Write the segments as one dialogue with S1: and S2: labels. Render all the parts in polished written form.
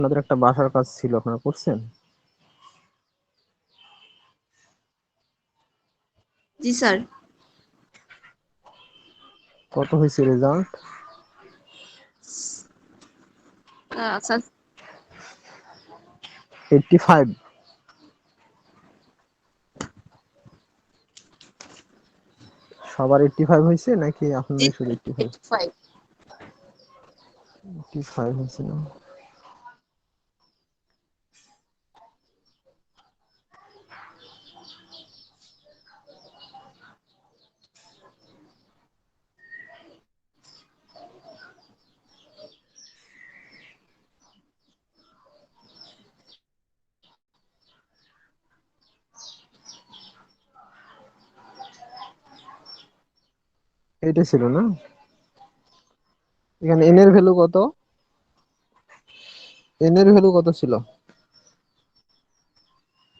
S1: আপনাদের একটা বাসার কাজ ছিল, আপনারা করছেন?
S2: জি স্যার।
S1: কত হয়েছে রেজাল্ট?
S2: স্যার
S1: 85? সবার 85 হয়েছে নাকি
S2: জি
S1: আপনাদের শুধু 85?
S2: 85।
S1: 85 হয়েছে না? এটা ছিল না? এখানে এন এর ভ্যালু কত? এন এর ভ্যালু কত ছিল?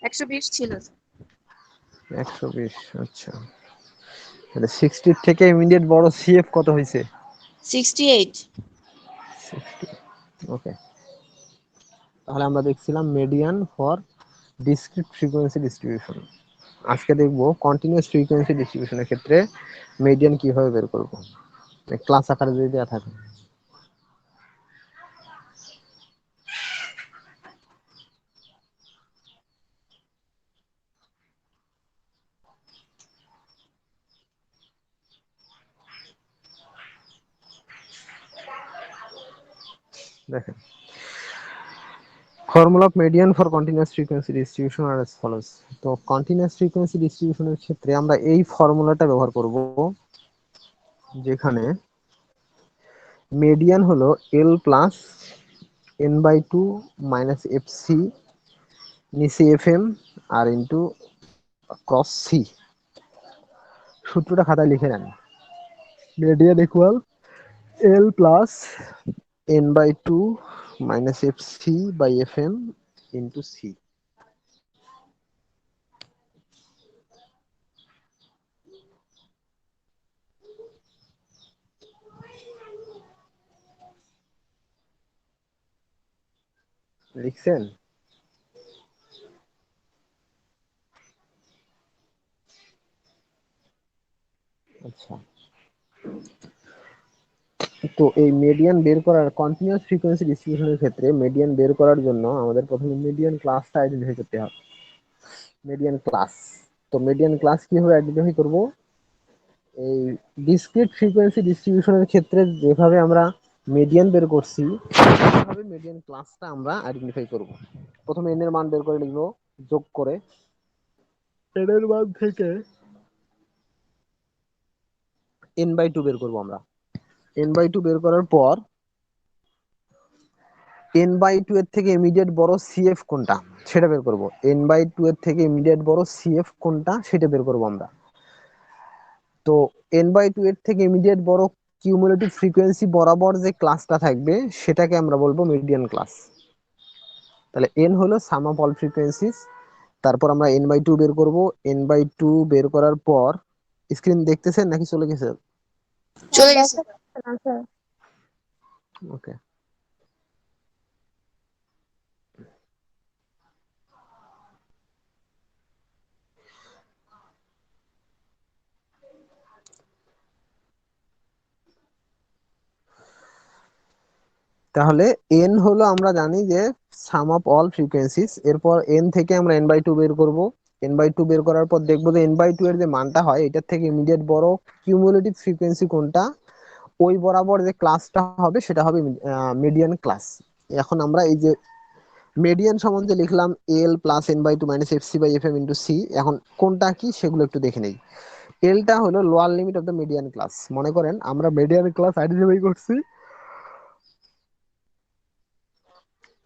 S2: 120 ছিল।
S1: 120। আচ্ছা, তাহলে 60 থেকে ইমিডিয়েট বড় সিএফ কত হয়েছে?
S2: 68।
S1: 60। ওকে, তাহলে আমরা দেখছিলাম median for discrete frequency distribution. আজকে দেখবো কন্টিনিউয়াস ফ্রিকোয়েন্সি ডিস্ট্রিবিউশনের ক্ষেত্রে মিডিয়ান কিভাবে বের করব, ক্লাস আকারে যদি দেওয়া থাকে। দেখেন, formula of median for continuous frequency distribution are as follows. তো কন্টিনিউয়াস ফ্রিকোয়েন্সি ডিস্ট্রিবিউশনের ক্ষেত্রে আমরা এই ফর্মুলাটা ব্যবহার করব, যেখানে মিডিয়ান হলো L plus N by two minus F C, নিচে এফ এম আর ইন্টু ক্রস সি। সূত্রটা খাতায় লিখে নেন। Median equal L plus N by two minus F C by F M into C. লিখছেন? আচ্ছা, তো এই মিডিয়ান বের করার, কন্টিনিউয়াস ফ্রিকোয়েন্সি ডিস্ট্রিবিউশনের ক্ষেত্রে মিডিয়ান বের করার জন্য আমাদের প্রথমে মিডিয়ান ক্লাসটা আইডেন্টিফাই করতে হবে। মিডিয়ান ক্লাস, তো মিডিয়ান ক্লাস কিভাবে আইডেন্টিফাই করব? এই ডিসক্রিট ফ্রিকোয়েন্সি ডিস্ট্রিবিউশনের ক্ষেত্রে যেভাবে আমরা মিডিয়ান বের করছি, সেভাবে মিডিয়ান ক্লাসটা আমরা আইডেন্টিফাই করব। প্রথমে এন এর মান বের করে নিব, যোগ করে এন এর মান থেকে এন বাই টু বের করব আমরা। এন বাই টু বের করার পর এন বাই টু এর থেকে ইমিডিয়েট বড় সিএফ কোনটা সেটা বের করব। এন বাই টু এর থেকে ইমিডিয়েট বড় সিএফ কোনটা সেটা বের করব আমরা। তো এন বাই টু এর থেকে ইমিডিয়েট বড় কিউমুলেটিভ ফ্রিকোয়েন্সি বরাবর যে ক্লাসটা থাকবে সেটাকে আমরা বলবো মিডিয়ান ক্লাস। তাহলে এন হলো সাম অফ অল ফ্রিকোয়েন্সিস। তারপর আমরা এন বাই টু বের করব। এন বাই টু বের করার পর, স্ক্রিন দেখতেছেন নাকি চলে গেছে?
S2: চলে গেছে।
S1: ওকে, তাহলে এন হলো আমরা জানি যে সাম অফ অল ফ্রিকোয়েন্সিস। এরপর এন থেকে আমরা এন বাই টু বের করব। এন বাই টু বের করার পর দেখবো যে এন বাই টু এর যে মানটা হয় এটার থেকে ইমিডিয়েট বড় কিউমুলেটিভ ফ্রিকোয়েন্সি কোনটা, ওই বরাবর যে ক্লাসটা হবে সেটা হবে মিডিয়ান ক্লাস। এখন আমরা এই যে মিডিয়ান সম্বন্ধে লিখলাম L plus N by two minus F C by F M into C. এখন কোনটা কি সেগুলো একটু দেখে নেই। এলটা হলো lower limit of the median class. মনে করেন আমরা মিডিয়ান ক্লাস আইডেন্টিফাই করছি,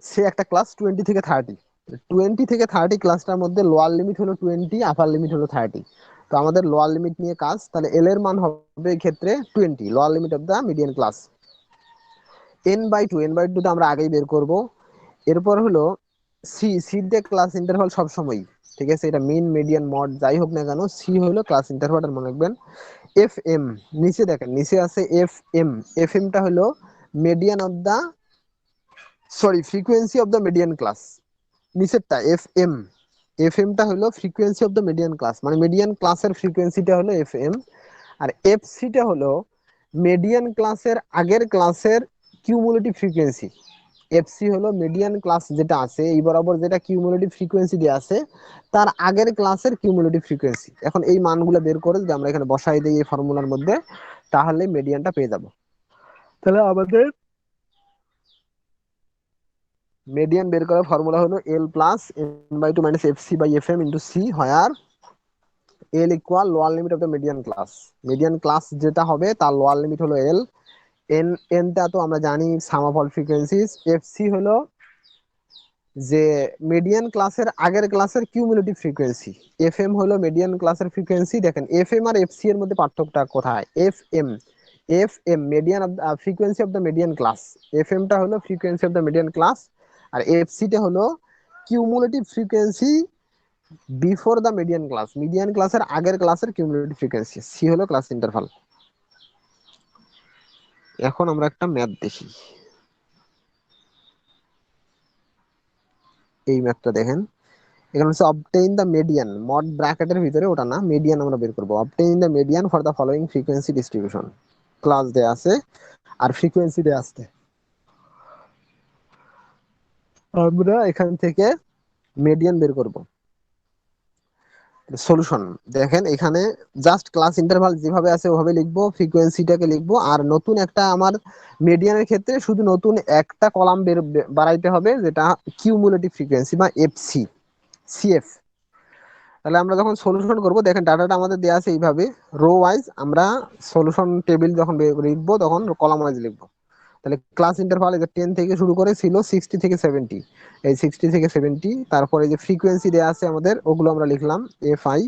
S1: সে একটা ক্লাস 20 থেকে 30। 20 থেকে 30 ক্লাসটার মধ্যে লোয়ার লিমিট হলো 20, আপার লিমিট হলো 30। তো আমাদের লোয়ার লিমিট নিয়ে কাজ, তাহলে এল এর মান হবে এই ক্ষেত্রে 20, lower limit of the median class. N by two, N by two তো আমরা আগেই বের করব। এরপর হলো সি। সির যে ক্লাস ইন্টারভাল সব সময়, ঠিক আছে, এটা মিন মিডিয়ান মড যাই হোক না কেন, সি হলো ক্লাস ইন্টারভাল। মনে রাখবেন এফ এম, নিচে দেখেন নিচে আছে এফ এম। এফ এমটা হলো median of the sorry, frequency of the median class, নিচেরটা এফএম। এফএমটা হলো frequency of the median class, মানে মিডিয়ান ক্লাসের ফ্রিকোয়েন্সিটা হলো এফএম। আর এফসিটা হলো মিডিয়ান ক্লাসের আগের ক্লাসের কিউমুলেটিভ ফ্রিকোয়েন্সি। এফসি হলো মিডিয়ান ক্লাস যেটা আছে এই বরাবর, যেটা কিউমুলেটিভ ফ্রিকোয়েন্সি দিয়ে আছে, তার আগের ক্লাসের কিউমুলেটিভ ফ্রিকোয়েন্সি। এখন এই মানগুলো বের করে যদি আমরা এখানে বসাই দিই এই ফর্মুলার মধ্যে, তাহলে মিডিয়ানটা পেয়ে যাব। তাহলে আমাদের মিডিয়ান বের করার ফর্মুলা হলো L plus N by two minus F C by F M into C, where L equal lower limit of the median class. Median class যেটা হবে তার লোয়ার লিমিট হলো এল। এন, এনটা তো আমরা জানি sum of all frequencies. F C হলো যে median ক্লাসের আগের ক্লাসের কিউমুলেটিভ ফ্রিকোয়েন্সি। এফ এম হলো মিডিয়ান ক্লাসের ফ্রিকোয়েন্সি। দেখেন এফ এম আর এফ সি এর মধ্যে পার্থক্যটা কোথায়? F M, F M median of frequency of the median class, F এমটা হলো frequency of the median class, আর এফ সিটা হলো cumulative frequency before the median class, median ক্লাসের আগের ক্লাসের কিউমুলেটিভ ফ্রিকোয়েন্সি। সি হলো ক্লাস ইন্টারভাল। এখন আমরা একটা ম্যাথ দেখি, এই ম্যাথটা দেখেন। এখানে হচ্ছে অবটেইন দ্য মিডিয়ান, মড ব্র্যাকেটের ভিতরে ওটা না, মিডিয়ান আমরা বের করবো। Obtain the median for the following frequency distribution, class দেয়া আছে আর ফ্রিকোয়েন্সি দেয়া আছে। আমরা এখান থেকে মিডিয়ান বের করব। সলিউশন দেখেন, এখানে জাস্ট ক্লাস ইন্টারভাল যেভাবে আছে ওভাবে লিখবো, ফ্রিকোয়েন্সিটাকে লিখবো, আর নতুন একটা আমার মিডিয়ানের ক্ষেত্রে শুধু নতুন একটা কলাম বাড়াইতে হবে, যেটা কিউমুলেটিভ ফ্রিকোয়েন্সি বা এফসি, সিএফ। তাহলে আমরা যখন সলিউশন করব, দেখেন ডাটাটা আমাদের দেওয়া আছে এইভাবে রো ওয়াইজ। আমরা সলিউশন টেবিল যখন লিখবো তখন কলাম ওয়াইজ লিখবো। তাহলে ক্লাস ইন্টারভাল এই যে 10 থেকে শুরু করে ছিল 60 থেকে 70, এই 60 থেকে 70, তারপরে যে ফ্রিকোয়েন্সি দেওয়া আছে আমাদের ওগুলো আমরা লিখলাম এফ আই।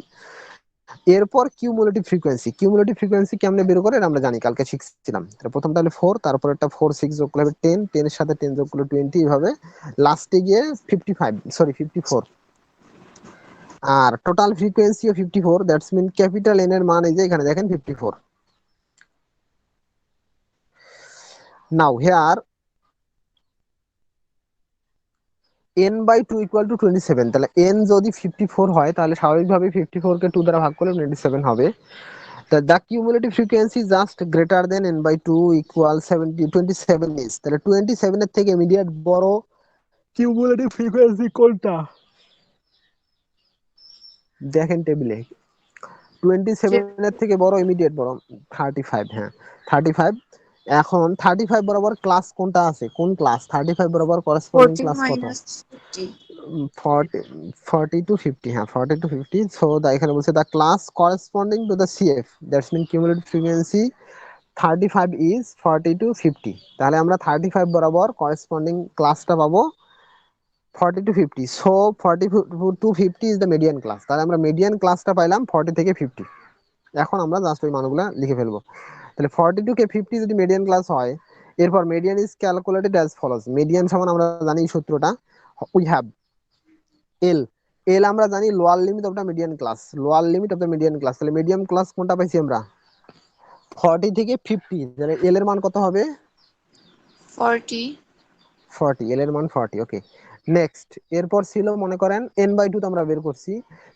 S1: এরপর কিউমুলেটিভ ফ্রিকোয়েন্সি, কিউমুলেটিভ ফ্রিকোয়েন্সি কেমনে বের করে এটা আমরা জানি, কালকে শিখছিলাম। প্রথমটা হলো 4, তারপর একটা 4 6 যোগ করলে হবে 10, 10 এর সাথে 10 যোগ করলে 20, এইভাবে লাস্টে গিয়ে 55, সরি 54। আর total frequency 54, that's mean capital N এর মান এই যে এখানে দেখেন 54। Now here N by two equal to 27, তাহলে এন যদি 54 হয় তাহলে স্বাভাবিকভাবে 54 কে 2 দ্বারা ভাগ করলে 27 হবে। the cumulative frequency just greater than n by 2 equal 70 27 is, তাহলে 27 এর থেকে ইমিডিয়েট বড় কিউমুলেটিভ ফ্রিকোয়েন্সি কোনটা? দেখেন টেবিলে 27 এর থেকে বড় ইমিডিয়েট বড় 35, হ্যাঁ 35। এখন 35 বরাবর ক্লাস কোনটা আছে, কোন ক্লাস 35 বরাবর করসপন্ডিং
S2: 14
S1: ক্লাস কত?
S2: minus 50.
S1: 40, 40 to 50, হ্যাঁ 40 to 50। সো এখানে বলছে the class corresponding to the CF, that's mean cumulative frequency 35 is 40 to 50। তাহলে আমরা 35 বরাবর করসপন্ডিং ক্লাসটা পাবো 40 to 50। So 40 to 50 is the median class. তাহলে আমরা মিডিয়ান ক্লাসটা পাইলাম 40 থেকে 50। এখন আমরা জাস্ট ওই মানগুলো লিখে ফেলবো। তাহলে 42 কে 50 যদি মিডিয়ান ক্লাস হয়, এরপর median is calculated as follows. Median সমান আমরা জানি সূত্রটা, উই হ্যাভ এল, এল আমরা জানি lower limit of the median class, lower limit of the median class. তাহলে মিডিয়াম ক্লাস কোনটা পাইছি আমরা? 40 থেকে 50, তাহলে এল এর মান কত হবে?
S2: 40.
S1: 40, এল এর মান 40। ওকে, নেক্সট এরপর ছিল মনে করেন এন বাই টু তো আমরা বের করছি।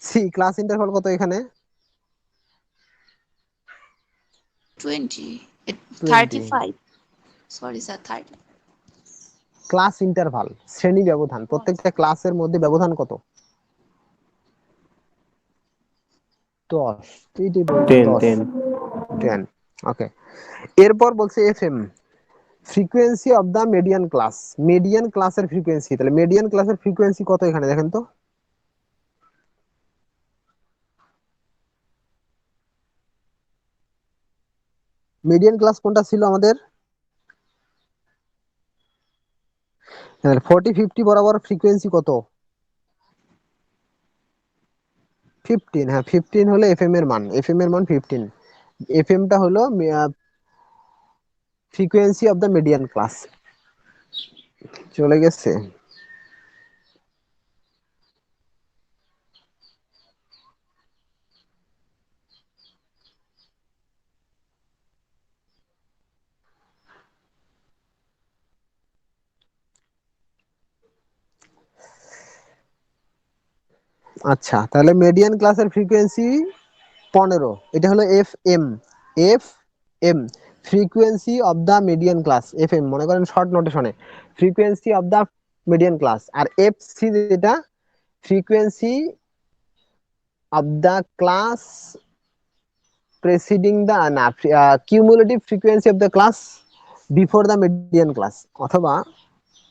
S1: সি ক্লাস ইন্টারভাল কত এখানে?
S2: 20.
S1: 20।
S2: 35. Sorry, sir, 30.
S1: ক্লাস ইন্টারভাল শ্রেণী ব্যবধান, প্রত্যেকটা ক্লাসের মধ্যে ব্যবধান কত? 10, এইটাই বললাম
S3: 10
S1: 10,
S3: 10
S1: 10। ওকে, এরপর বলছে F M, frequency of the median class, median ক্লাসের ফ্রিকোয়েন্সি। তাহলে মিডিয়ান ক্লাসের ফ্রিকোয়েন্সি কত এখানে দেখেন তো? মিডিয়ান ক্লাস কোনটা ছিল আমাদের? 40 50 বরাবর ফ্রিকোয়েন্সি কত? 15, হ্যাঁ 15 হলো এফ এম এর মান, এফ এম এর মান 15। এফ এমটা হলো frequency of the median class. চলে গেছে। আচ্ছা, তাহলে মিডিয়ান ক্লাসের ফ্রিকোয়েন্সি 15, এটা হলো F M. F M, frequency of the median class. F M মনে করেন শর্ট নোটেশনে frequency of the median class. আর এফ সি যেটা frequency of the class preceding the না cumulative frequency of the class before the median class, অথবা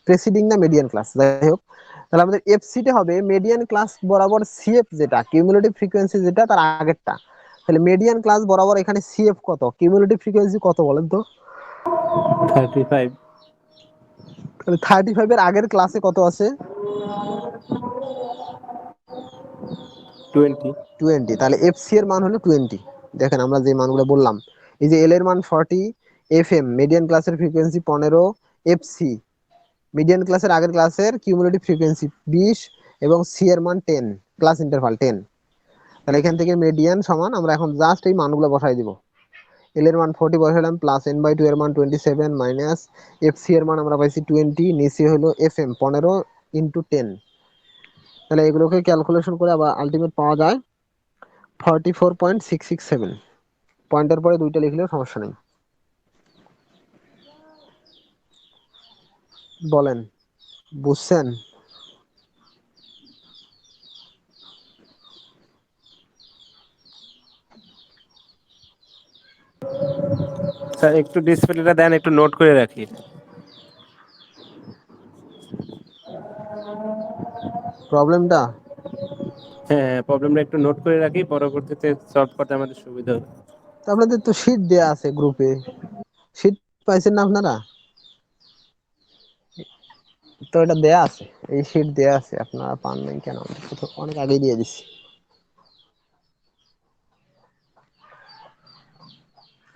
S1: preceding the median class, যাই হোক। তাহলে আমাদের এফসিটা হবে মিডিয়ান ক্লাস বরাবর সিএফ, যেটা কিউমুলেটিভ ফ্রিকোয়েন্সি যেটা তার আগেরটা। তাহলে মিডিয়ান ক্লাস বরাবর এখানে সিএফ কত, কিউমুলেটিভ ফ্রিকোয়েন্সি কত বলেন তো?
S3: 35।
S1: তাহলে 35 এর আগের ক্লাসে কত আছে?
S3: 20।
S1: 20। তাহলে এফসি এর মান হলো 20। দেখেন আমরা যে মানগুলো বললাম, এই যে এল এর মান 40, এফ এম মিডিয়ান ক্লাসের ফ্রিকোয়েন্সি 15, এফসি মিডিয়ান ক্লাসের আগের ক্লাসের কিউমুলেটিভ ফ্রিকোয়েন্সি 20, এবং সি এর মান 10, ক্লাস ইন্টারভাল 10। তাহলে এখান থেকে মিডিয়ান সমান আমরা এখন জাস্ট এই মানগুলো বসাই দিব। এল এর মান 40 বসাইলাম, প্লাস এন বাই 2 এর মান 27, মাইনাস এফ সি এর মান আমরা পাইছি 20, নিচে হলো এফ এম 15 ইন্টু 10। তাহলে এগুলোকে ক্যালকুলেশন করে আবার আলটিমেট পাওয়া যায় 44.667। পয়েন্টের পরে দুইটা লিখলেও সমস্যা নেই। বলেন, বুঝছেন?
S3: স্যার একটু ডিসপ্লেটা দেন, একটু নোট করে রাখি।
S1: প্রবলেমটা
S3: হ্যাঁ, প্রবলেমটা একটু নোট করে রাখি, পরবর্তীতে সলভ করতে আমাদের সুবিধা হবে।
S1: তো আপনাদের তো শীট দেয়া আছে গ্রুপে, শীট পাইছেন না আপনারা? তো এটা দেয়া আছে, এই শীট দেয়া আছে, আপনারা পান নাই কেন? আমরা তো অনেক আগেই দিয়ে দিচ্ছি।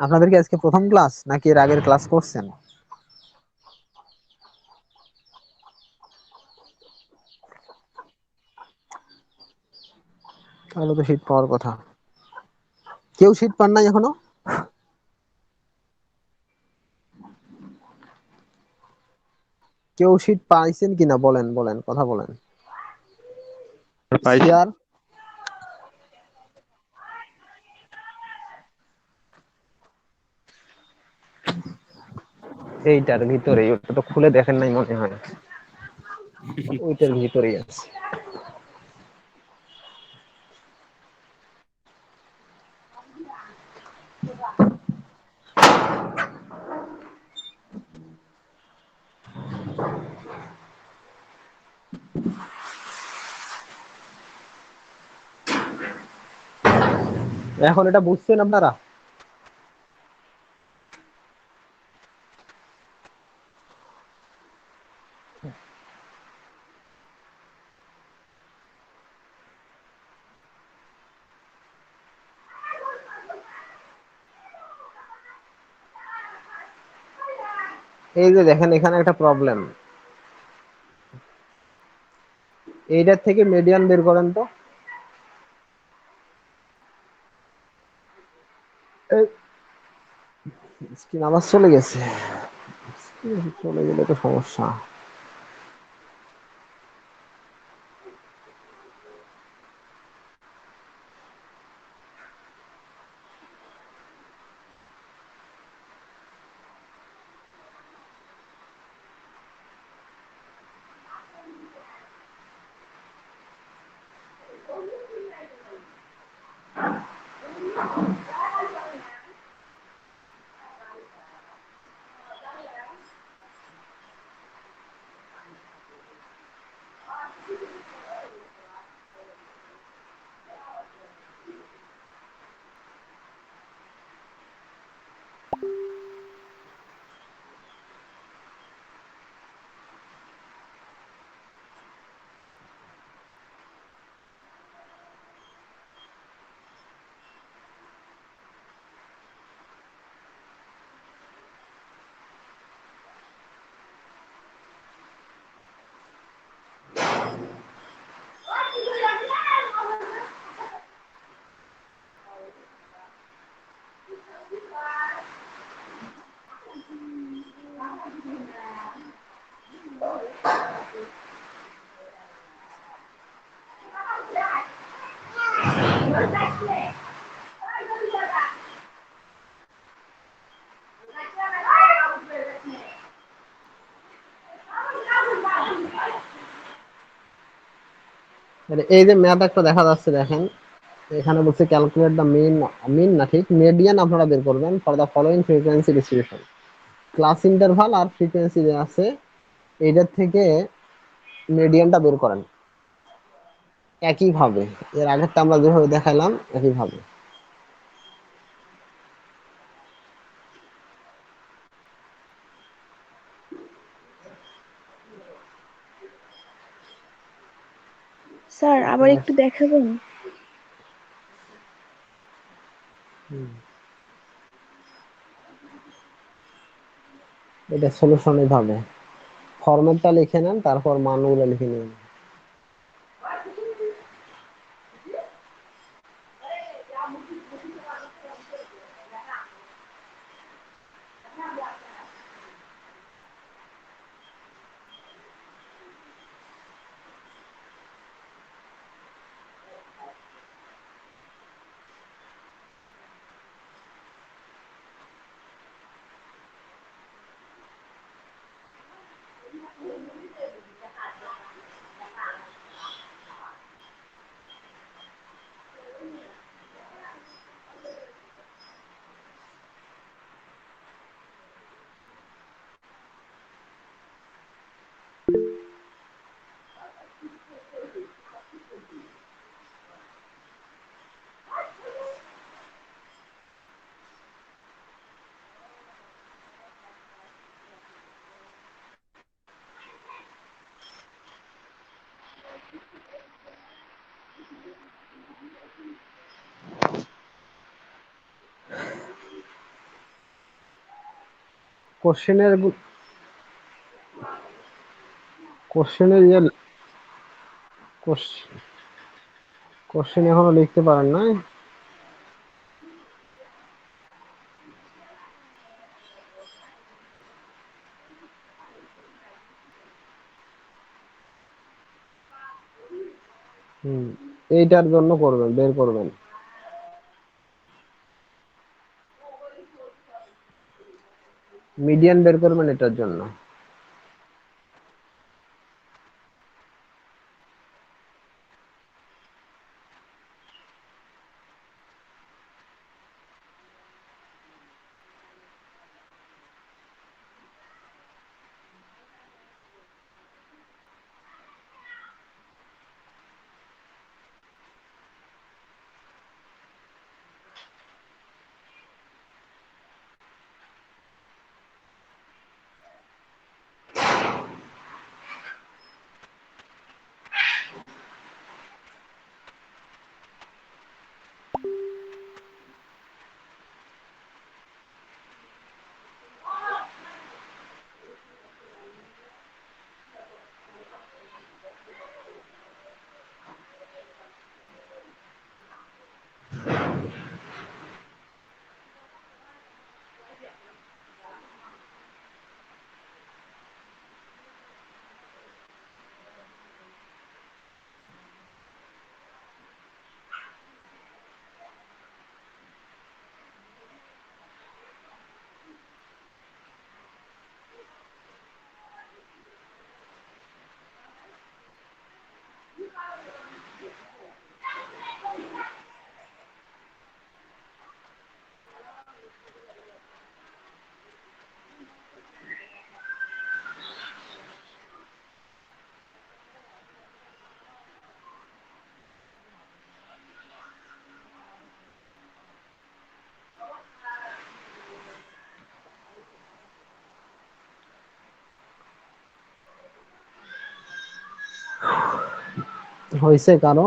S1: আপনাদের কি আজকে প্রথম ক্লাস নাকি এর আগের ক্লাস করছেন? তাহলে তো শীট পাওয়ার কথা। কেউ শীট পান নাই এখনো? কেউ শীট পাইছেন কিনা বলেন, বলেন, কথা বলেন।
S3: পাইছি।
S1: শিয়ার এইটার ভিতরেই, ওটা তো খুলে দেখেন নাই মনে হয়, ওইটার ভিতরেই আছে। এখন এটা বুঝছেন আপনারা? এই যে দেখেন এখানে একটা প্রবলেম, এইটার থেকে মিডিয়ান বের করেন তো। স্ক্রিন আবার চলে গেছে, চলে গেলে তো সমস্যা। মানে এই যে ম্যাথ একটা দেখা যাচ্ছে দেখেন, এখানে বলছে ক্যালকুলেট দ্য মিন, মিন না ঠিক মিডিয়ান আপনারা বের করবেন for the following frequency distribution. Class interval আর ফ্রিকোয়েন্সি যে আছে এটার থেকে মিডিয়ানটা বের করেন একইভাবে, এর আগেরটা আমরা যেভাবে দেখালাম একইভাবে।
S4: স্যার আবার একটু দেখাবেন?
S1: এটা সলিউশন এইভাবে, ফরম্যাটটা লিখে নেন তারপর মানগুলো লিখে নেবেন। কোশ্চেনের কোশ্চেনের ইয়ে কোশ্চেন এখনো লিখতে পারেন না? হুম, এইটার জন্য করবেন, বের করবেন মিডিয়ান বের করবেন এটার জন্য। হয়েছে কারো?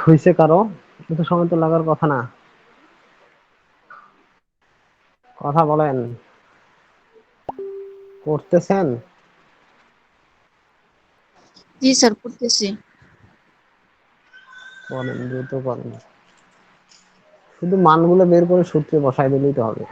S1: হয়েছে কারো? এত সময় তো লাগার কথা না, কথা বলেন। করতেছেন?
S2: জি স্যার, করতেছি।
S1: করেন, দ্রুত করেন। শুধু মানগুলো বের করে সূত্রে বসাই দিলেই তো হবে।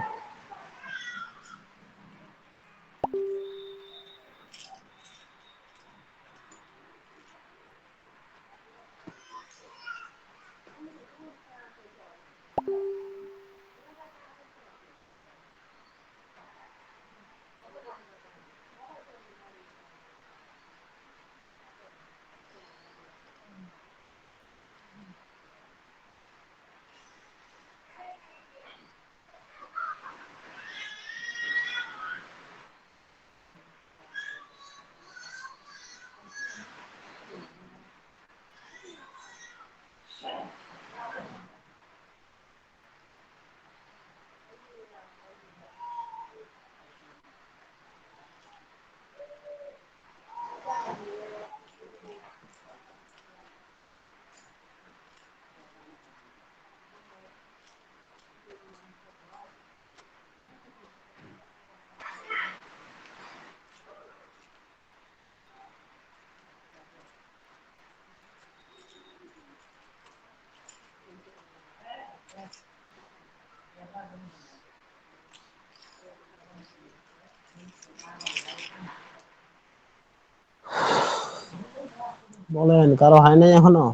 S1: বলেন, কারো হয় নাই এখনো?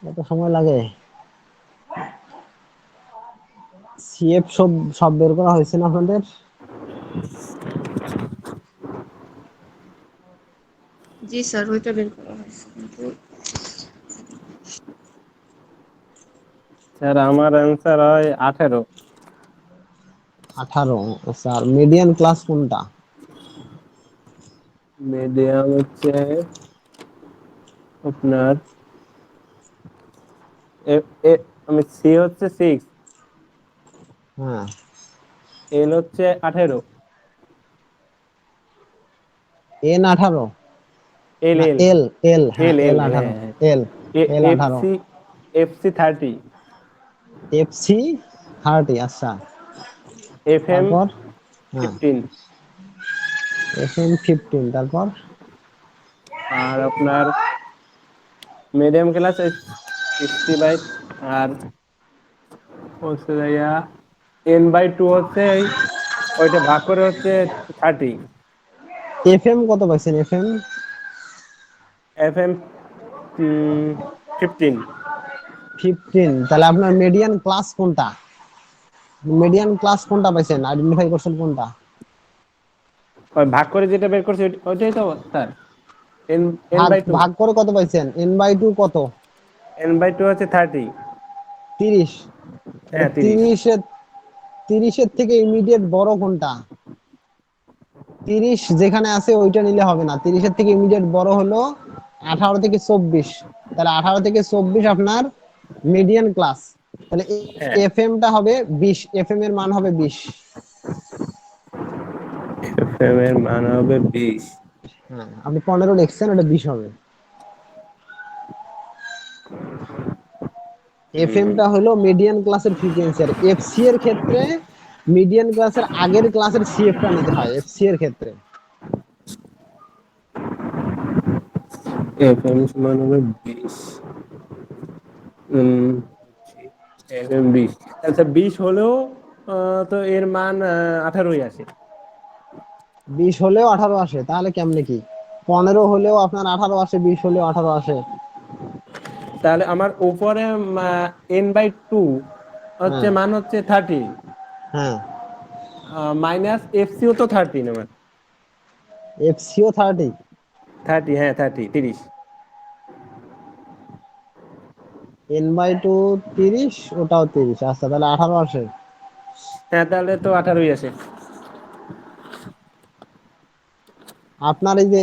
S1: এত সময় লাগে? সিএফ সব সব বের করা হয়েছে না আপনাদের?
S2: জি স্যার, ওইটা বের করা হয়েছে কিন্তু
S3: স্যার আমার অ্যান্সার হয় 18।
S1: 18? স্যার মিডিয়ান ক্লাস কোনটা?
S3: মিডিয়াম হচ্ছে আপনার এ- এ- আমি সি হচ্ছে 6,
S1: হ্যাঁ,
S3: এল হচ্ছে 18।
S1: এন 18
S3: এল
S1: না
S3: এল
S1: এল? এল, হ্যাঁ
S3: এল
S1: এল
S3: এল এল
S1: 18।
S3: হ্যাঁ হ্যাঁ।
S1: L, L
S3: F
S1: 18।
S3: C, F C 30,
S1: FC 30, আচ্ছা।
S3: এফ এম
S1: তারপর? হ্যাঁ,
S3: 15,
S1: এফএম 15। তারপর?
S3: আর আপনার মিডিয়াম ক্লাস 65, আর হচ্ছে যাইয়া N/2 হচ্ছে ওইটা ভাগ করে হচ্ছে 30।
S1: এফএম কত পাইছেন? FM
S3: F M 15।
S1: 15। তাহলে আপনার মিডিয়ান ক্লাস কোনটা? মিডিয়ান ক্লাস কোনটা পাইছেন? আইডেন্টিফাই করছেন কোনটা?
S3: ওই ভাগ করে যেটা বের করছে ওইটাই তো স্যার। এন এন
S1: ভাগ
S3: বাই টু
S1: ভাগ করে কত পাইছেন? n/2 কত?
S3: N/2 হচ্ছে 30।
S1: 30। তাহলে
S3: হ্যাঁ 30।
S1: 30-এর থেকে ইমিডিয়েট বড় কোনটা? 30 যেখানে আছে ওইটা নিলে হবে না, 30-এর থেকে ইমিডিয়েট বড় হলো 18 থেকে 24। তাহলে 18 থেকে 24 আপনার মিডিয়ান ক্লাস। তাহলে
S3: হ্যাঁ,
S1: এফএম টা হবে 20, এফএম এর মান হবে 20।
S3: এফ এম এর মান হবে 20।
S1: হ্যাঁ, আপনি 15 লিখছেন, ওটা 20 হবে। এফএম টা হলো মিডিয়ান ক্লাসের ফ্রিকোয়েন্সি, আর এফসি এর ক্ষেত্রে মিডিয়ান ক্লাসের আগের ক্লাসের সিএফ টা নিতে হয় এফসি এর ক্ষেত্রে।
S3: এফ এম সমান হবে 20। উম, এফ এম 20, আচ্ছা 20 হলেও তো এর মান 18ই আসে।
S1: 20 হলেও 18 আসে? তাহলে কেমনে কি? 15 হলেও আপনার 18 আসে, 20 হলেও 18 আসে।
S3: তাহলে আমার উপরে N/2 হচ্ছে
S1: হ্যাঁ,
S3: মান হচ্ছে 30,
S1: হ্যাঁ,
S3: মাইনাস এফসিও তো 30 আমার।
S1: এফসিও 30।
S3: 30, হ্যাঁ 30।
S1: n/2 30, ওটাও 30। আচ্ছা, তাহলে 18 আসে।
S3: হ্যাঁ তাহলে তো 18ই আসে।
S1: আপনার এই যে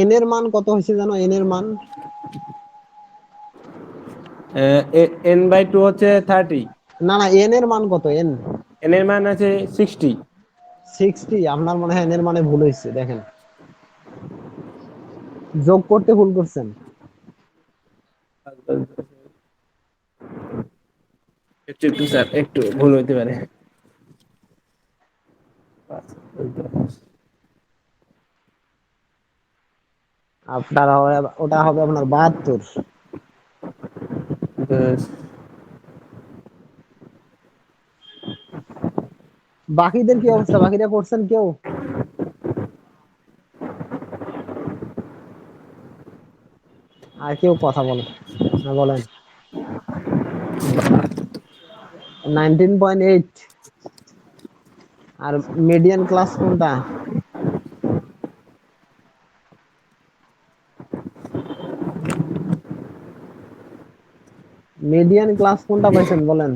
S1: এন এর মান কত হয়েছে জানো? এন এর মান
S3: এন বাই টু হচ্ছে 30,
S1: না না, এন এর মান কত? এন
S3: এন এর মান আছে 60।
S1: 60? আপনার মনে হয় এন এর মানে ভুল হয়েছে, দেখেন যোগ করতে ভুল করছেন।
S3: একটু একটু স্যার, একটু ভুল হইতে পারে।
S1: আপনার ওটা হবে আপনার 72। বাকিদের কি অবস্থা? বাকিরা করছেন কেউ? আর কেউ কথা বলেন না, বলেন। 19.8। আর মিডিয়ান ক্লাস কোনটা? মিডিয়ান ক্লাস কোনটা পাইছেন বলেন?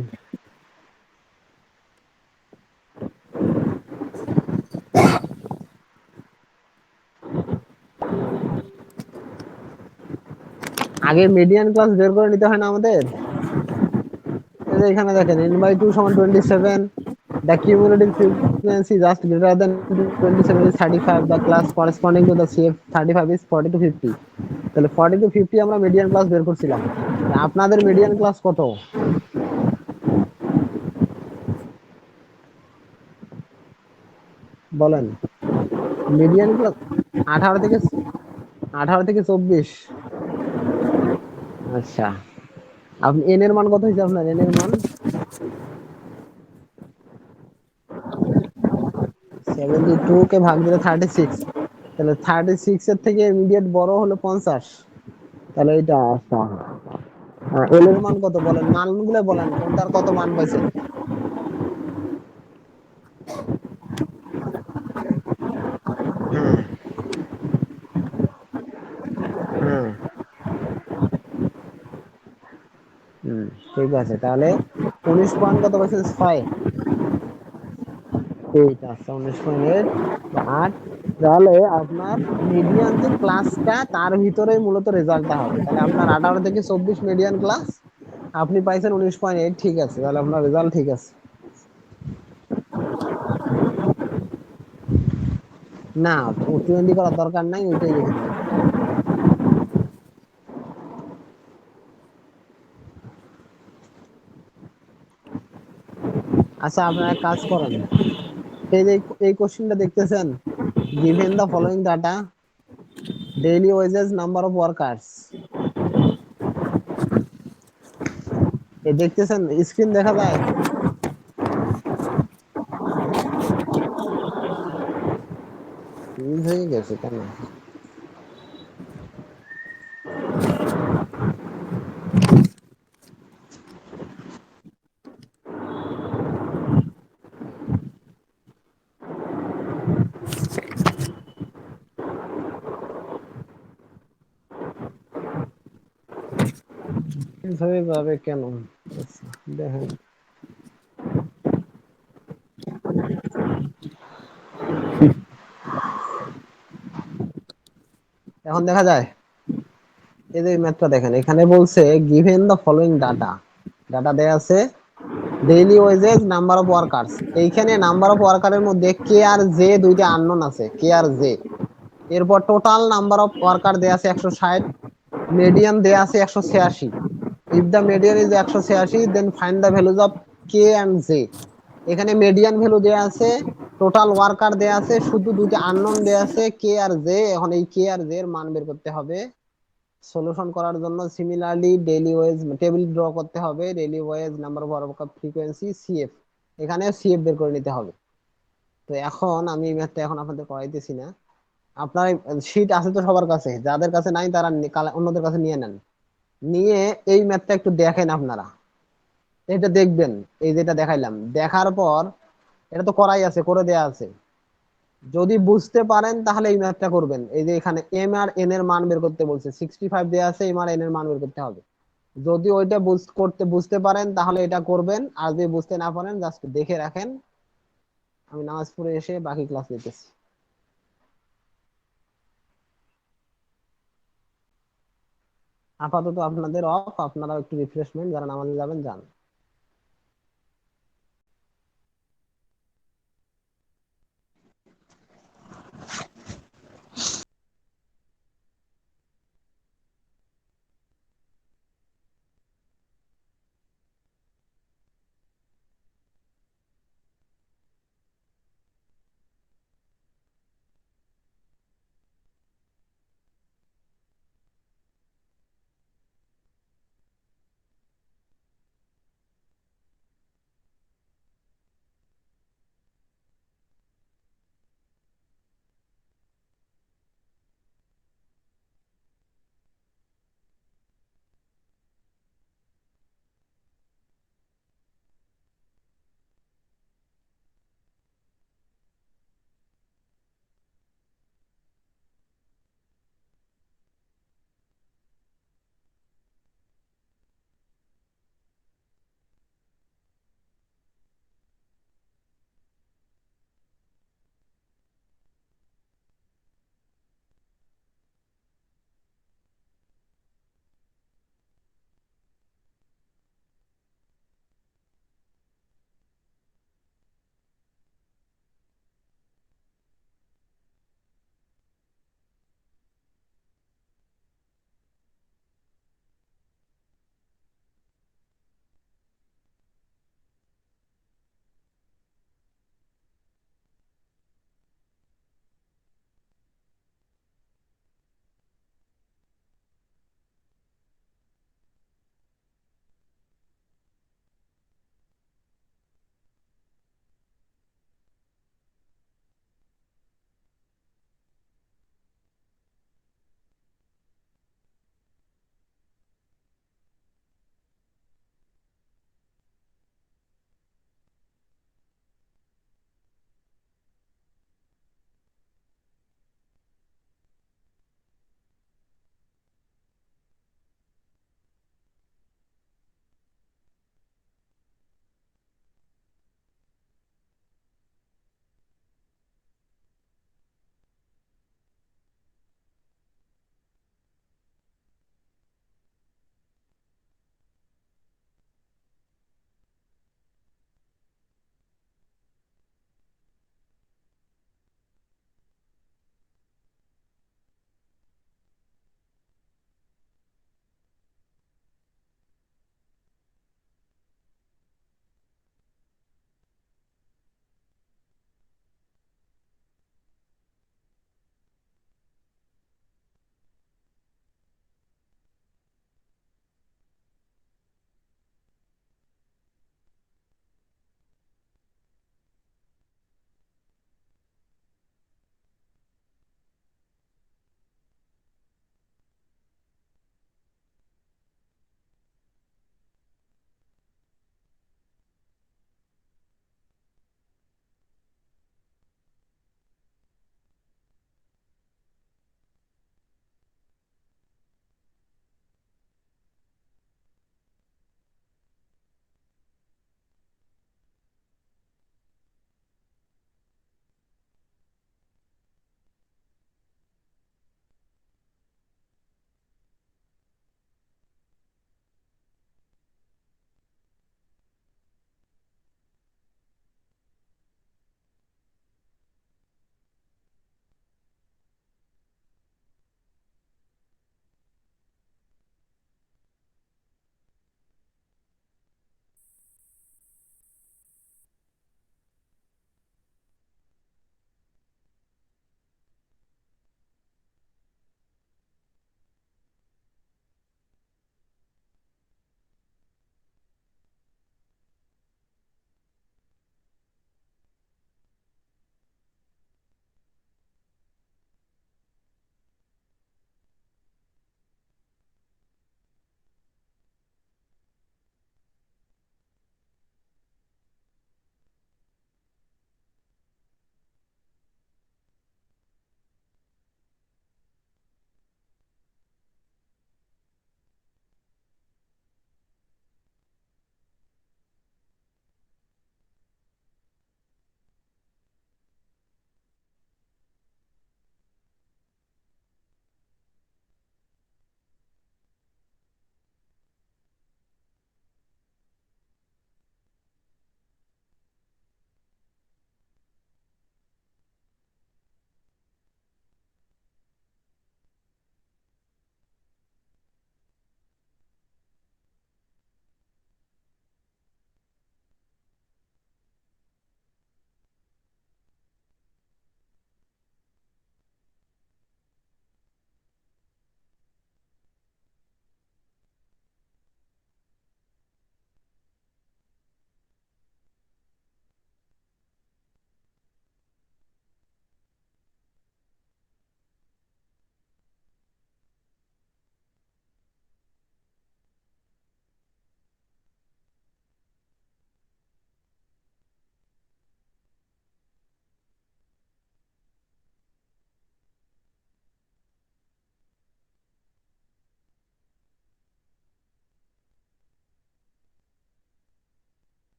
S1: আগে মিডিয়ান ক্লাস বের করে নিতে হয় না আমাদের? এই যে এখানে দেখেন n/2 সমান 27, the cumulative frequency just greater than 27 is 35, the class corresponding to the CF 35 is 40 to 50। তাহলে 40 to 50 আমরা মিডিয়ান ক্লাস বের করছিলাম। আপনাদের মিডিয়ান ক্লাস কত বলেন? মিডিয়ান ক্লাস 18 থেকে 24। আচ্ছা, আপনি এন এর মান কত হয়েছে? আপনার এন এর মান 72 কে ভাগ দিলে 36। তাহলে 36 এর থেকে ইমিডিয়েট বড় হলো 50। তাহলে এটা আচ্ছা, এল এর মান কত বলেন? মানগুলো বলেন, কোনটার কত মান পাইছেন? হ্যাঁ হ্যাঁ, হুম, ঠিক আছে। তাহলে 19 পয়েন্ট কত পাইছেন? 6। এইট, আচ্ছা 19.8 বা 8। তাহলে আপনার মিডিয়ান যে ক্লাসটা তার ভিতরে মূলত রেজাল্টটা হবে। তাহলে আপনার 18 থেকে 24 মিডিয়ান ক্লাস, আপনি পাইছেন 19.8। ঠিক আছে, তাহলে আপনার রেজাল্ট ঠিক আছে। না, 20 করার দরকার নাই, ওইটাই লিখে দিবেন। আচ্ছা, আপনারা এক কাজ করেন, এই যে এই কোশ্চেনটা দেখতেছেন, given the following data, daily wages, number of workers, এই দেখতেছেন, স্ক্রিন দেখা যায়? ফিউজ হয়ে গেছে কেন? ফিউজ হয়ে যাবে কেন? আচ্ছা, দেখেন, এখন দেখা যায়? এই যে ম্যাথটা দেখেন, এখানে বলছে given the following data, data দেয়া আছে daily wages, number of workers. এইখানে নাম্বার অফ ওয়ার্কারের মধ্যে কে আর জে দুইটা আননোন আছে, কে আর জে। এরপর টোটাল নাম্বার অফ ওয়ার্কার দেয়া আছে 160, মিডিয়ান দেয়া আছে 186। If the median is 186, then find the values of K and J. এখানে মিডিয়ান ভ্যালু দেয়া আছে, টোটাল ওয়ার্কার দেয়া আছে, শুধু দুইটা আননোন দেয়া আছে কে আর জে। এখন এই কে আর জে এর মান বের করতে হবে। সলিউশন করার জন্য similarly daily wage table draw করতে হবে, daily wage, number of worker, frequency, CF. এখানে সিএফ বের করে নিতে হবে। তো এখন আমি এই ম্যাথটা এখন আপনাদের করাইতেছি না। আপনার শীট আছে তো সবার কাছে? যাদের কাছে নাই তারা অন্যদের কাছে নিয়ে নেন, নিয়ে এই ম্যাথটা একটু দেখেন আপনারা। এটা দেখবেন, এই যেটা দেখাইলাম, দেখার পর এটা তো করাই আছে, করে দেয়া আছে। যদি বুঝতে পারেন তাহলে এই ম্যাথটা করবেন। এই যে এখানে এম আর এন এর মান বের করতে বলছে, 65 দেয়া আছে, এম আর এন এর মান বের করতে হবে। যদি ওইটা বুঝতে পারেন তাহলে এটা করবেন, আর যদি বুঝতে না পারেন জাস্ট দেখে রাখেন। আমি নামাজ পড়ে এসে বাকি ক্লাস নিতেছি। আপাতত আপনাদের অফ, আপনারা একটু রিফ্রেশমেন্ট, যারা নামাজে যাবেন যান।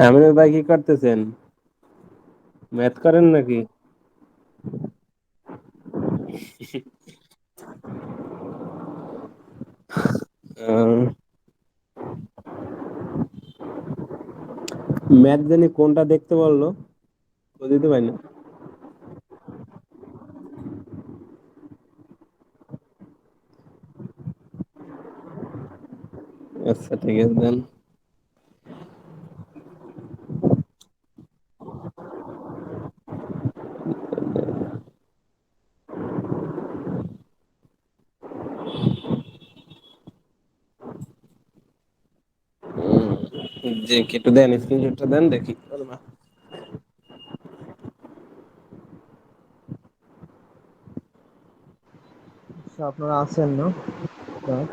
S3: আমিনুল ভাই কি করতেছেন? ম্যাথ করেন নাকি? ম্যাথ জানি কোনটা দেখতে বললো, বুঝতে পারি না। আচ্ছা ঠিক আছে দেন। যে একটু দেন, স্ক্রিনশটটা দেন দেখি।
S1: আচ্ছা, আপনারা আছেন না? হ্যাঁ।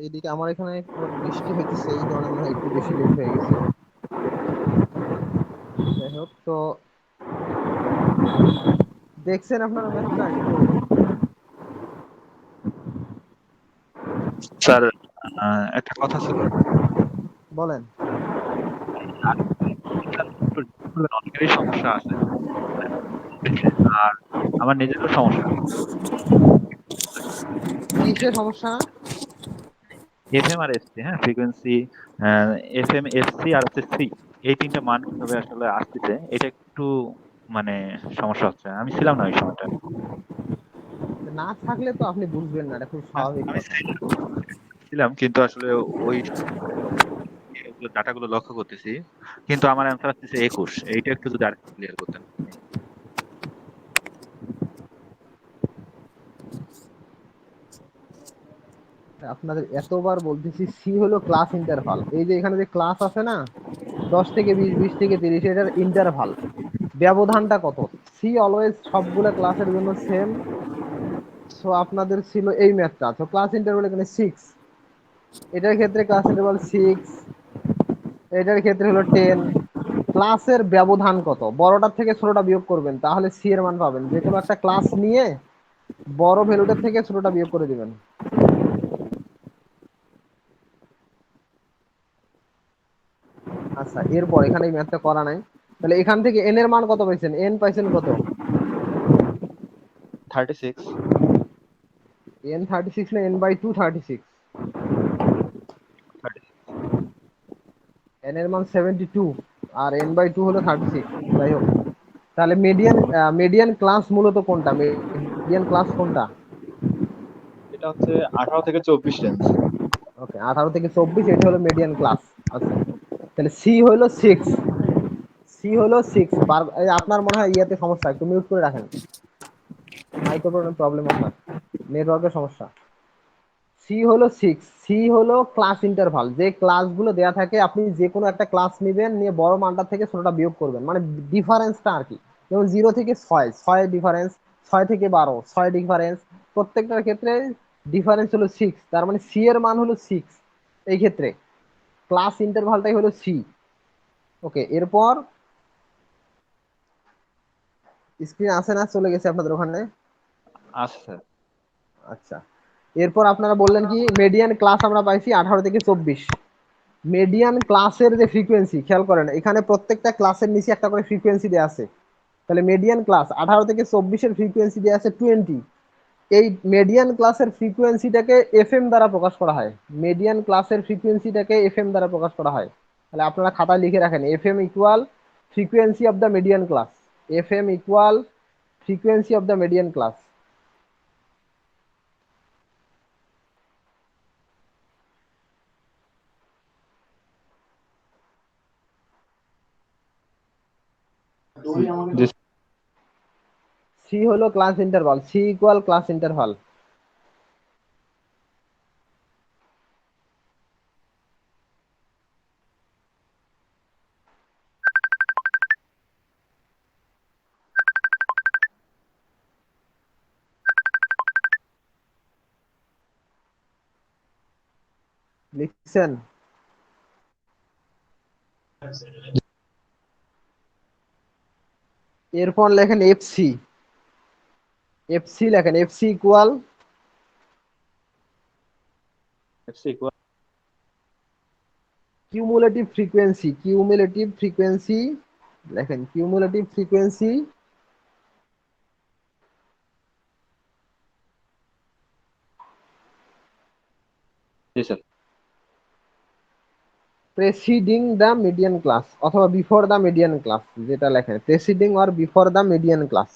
S1: এইদিকে আমার এখানে বৃষ্টি হইতেছে, এই কারণে মনে হয় একটু বেশি লেট হয়ে গেছে। যাই হোক, তো দেখছেন আপনারা ম্যাথটা একটু?
S5: স্যার, একটা কথা ছিল।
S1: বলেন।
S5: অনেকেরই সমস্যা আছে, আর আমার নিজেরও সমস্যা।
S1: কিসের সমস্যা?
S5: এফএম আর এসসি, হ্যাঁ, ফ্রিকোয়েন্সি, এফএম, এসসি আর হচ্ছে সি, এই তিনটা মান কিভাবে আসলে আসতেছে, এটা একটু মানে সমস্যা হচ্ছে। আমি ছিলাম না ওই সময়টা।
S1: না থাকলে তো আপনি বুঝবেন না, এটা খুব
S5: হ্যাঁ,
S1: স্বাভাবিক
S5: আমি
S1: কথা।
S5: ছিলাম, কিন্তু আসলে ওই ডাটাগুলো লক্ষ্য করতেছি, কিন্তু আমার অ্যান্সার আসতেছে 21। এইটা একটু যদি আর ক্লিয়ার করতেন।
S1: আপনাদের এতবার বলতেছি, সি হলো ক্লাস ইন্টারভাল। এই যে এখানে যে ক্লাস আছে না, 10 থেকে 20, 20 থেকে 30, এটার ইন্টারভাল ব্যবধানটা কত? সি অলওয়েজ সবগুলা ক্লাসের জন্য সেম। সো আপনাদের ছিল এই ম্যাথটা, তো ক্লাস ইন্টারভাল এখানে 6, এটার ক্ষেত্রে ক্লাস ইন্টারভাল 6, এটার ক্ষেত্রে হলো 10। ক্লাসের ব্যবধান কত? বড়টার থেকে ছোটটা বিয়োগ করবেন, তাহলে সি এর মান পাবেন। যে কোনো একটা ক্লাস নিয়ে বড় ভ্যালুটার থেকে ছোটটা বিয়োগ করে দিবেন। আচ্ছা, এরপর এখানে এই ম্যাথটা করা নাই, তাহলে এখান থেকে এন এর মান কত পাইছেন? এন পাইছেন কত?
S5: 36।
S1: এন 36 না n/2 36? এন এর মান 72 আর n/2 হলো 36। যাই হোক, তাহলে মিডিয়ান ক্লাস মূলত কোনটা? মিডিয়ান ক্লাস কোনটা?
S5: এটা হচ্ছে 18 থেকে 24 রেঞ্জ।
S1: ওকে, 18 থেকে 24, এটা হলো মিডিয়ান ক্লাস। আচ্ছা, তাহলে সি হলো 6। সি হলো 6 আপনার মনে হয় ইয়াতে সমস্যা, একটু মিউট করে রাখেন। মাইক্রোফোনের প্রবলেম আপনার, নেটওয়ার্কের সমস্যা। সি হলো 6। সি হলো ক্লাস ইন্টারভাল। যে ক্লাসগুলো দেয়া থাকে, আপনি যে কোনো একটা ক্লাস নেবেন, নিয়ে বড় মানটা থেকে ছোটটা বিয়োগ করবেন, মানে ডিফারেন্সটা আর কি। যেমন 0 থেকে 6, 6 ডিফারেন্স, 6 থেকে 12, 6 ডিফারেন্স। প্রত্যেকটার ক্ষেত্রে ডিফারেন্স হলো 6, তার মানে সি এর মান হলো 6। এই ক্ষেত্রে ক্লাস ইন্টারভালটাই হলো সি। ওকে, এরপর স্ক্রিন আসে না, চলে গেছে আপনাদের ওখানে?
S5: আচ্ছা স্যার।
S1: আচ্ছা, এরপর আপনারা বললেন কি মিডিয়ান ক্লাস আমরা পাইছি 18 থেকে 24। মিডিয়ান ক্লাসের যে ফ্রিকোয়েন্সি, খেয়াল করেন এখানে প্রত্যেকটা ক্লাসের নিচে একটা করে ফ্রিকোয়েন্সি দেওয়া আছে। তাহলে মিডিয়ান ক্লাস 18 থেকে 24-এর ফ্রিকোয়েন্সি দেওয়া আছে 20। এই মিডিয়ান ক্লাসের ফ্রিকোয়েন্সিটাকে এফএম দ্বারা প্রকাশ করা হয়। মিডিয়ান ক্লাসের ফ্রিকোয়েন্সিটাকে এফএম দ্বারা প্রকাশ করা হয়। তাহলে আপনারা খাতায় লিখে রাখেন, FM equal frequency of the median class. FM equal frequency of the median class.
S5: জি।
S1: সি হলো class interval, C equal class interval. লিখছেন? এরপর লেখেন এফসি। এফসি লেখেন, FC equal cumulative frequency. Cumulative frequency লেখেন, কিউমুলেটিভ ফ্রিকোয়েন্সি
S3: জি sir.
S1: Preceding the median class অথবা before the median class, যেটা লেখেন preceding or before the median class.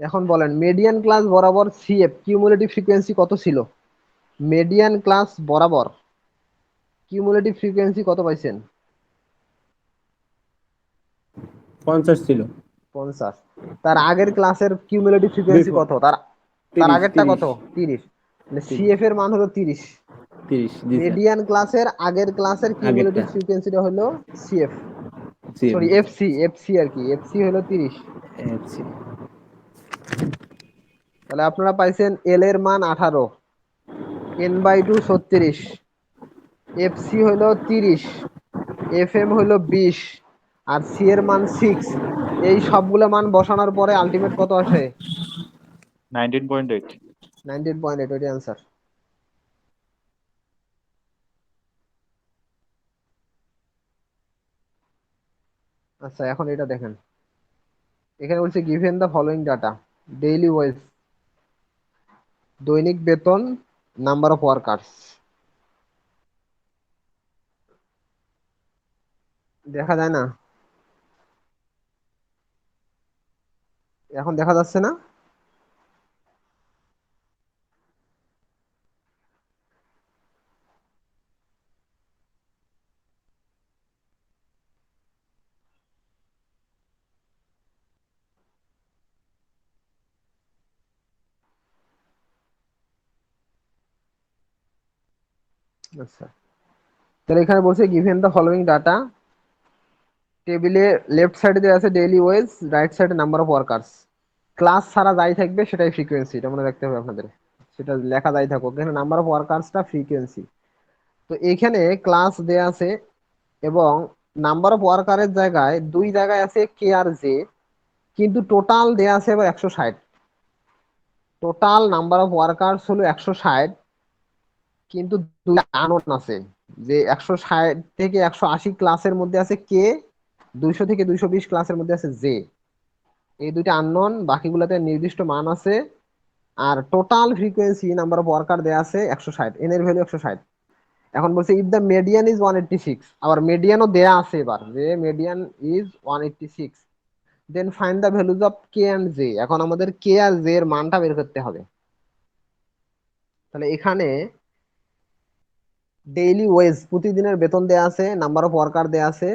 S1: এখন বলেন মিডিয়ান ক্লাস বরাবর সিএফ কিউমুলেটিভ ফ্রিকোয়েন্সি কত ছিল? মিডিয়ান ক্লাস বরাবর কিউমুলেটিভ ফ্রিকোয়েন্সি কত পাইছেন?
S3: 50 ছিল।
S1: 50। তার আগের ক্লাসের কিউমুলেটিভ ফ্রিকোয়েন্সি
S3: বিফোর
S1: কত? তার তার
S3: 30
S1: আগেরটা
S3: 30
S1: কত? 30। মানে
S3: 30
S1: সিএফ এর মান হলো 30।
S3: 30 জি স্যার।
S1: মিডিয়ান ক্লাসের আগের ক্লাসের
S3: আগেরটা
S1: কিউমুলেটিভ ফ্রিকোয়েন্সিটা হলো CF,
S3: CM
S1: sorry FC, FC আর কি, এফসি হলো 30।
S3: এফসি।
S1: তাহলে আপনারা পাইছেন এল এর মান 18, n/2 36, এফসি হলো 30, এফএম হলো 20, আর সি এর মান 6। এই সবগুলো মান বসানোর পরে আলটিমেট কত আসে?
S5: 19.8।
S1: 19.8, ওইটা অ্যান্সার। আচ্ছা এখন এটা দেখেন, এখানে বলছে given the following data, daily wage, দৈনিক বেতন, নাম্বার অফ ওয়ার্কার্স। দেখা যায় না? এখন দেখা যাচ্ছে না? আচ্ছা, তাহলে এখানে বলছে গিভেন দ্য ফলোইং ডাটা, টেবিলে লেফট সাইডে দেওয়া আছে ডেইলি ওয়েজ, রাইট সাইডে নাম্বার অফ ওয়ার্কার্স। ক্লাস ছাড়া যাই থাকবে সেটাই ফ্রিকোয়েন্সি, এটা মনে রাখতে হবে আপনাদের। সেটা লেখা যাই থাকুক, এখানে নাম্বার অফ ওয়ার্কার্সটা ফ্রিকোয়েন্সি। তো এখানে ক্লাস দেয়া আছে এবং নাম্বার অফ ওয়ার্কারের জায়গায় দুই জায়গায় আছে কে আর জে, কিন্তু টোটাল দেয়া আছে এবার 160। টোটাল নাম্বার অফ ওয়ার্কার্স হলো 160, কিন্তু দুই আননোন আছে, যে 160 থেকে 180 ক্লাসের মধ্যে আছে কে, 200 থেকে 220 ক্লাসের মধ্যে আছে জে। এই দুইটা আননোন, বাকিগুলোতে নির্দিষ্ট মান আছে। আর total frequency number of worker দেয়া আছে 160, এন এর ভ্যালু 160। এখন বলছে ইফ দ্য মেডিয়ান ইজ 186, আবার মেডিয়ানও দেয়া আছে, এবার যে median is 186, then find the values of K and J. এখন আমাদের কে আর জে এর মানটা বের করতে হবে। তাহলে এখানে ডেইলি ওয়েজ প্রতিদিনের বেতন দেয়া আছে, নাম্বার অফ ওয়ার্কার দেয়া আছে,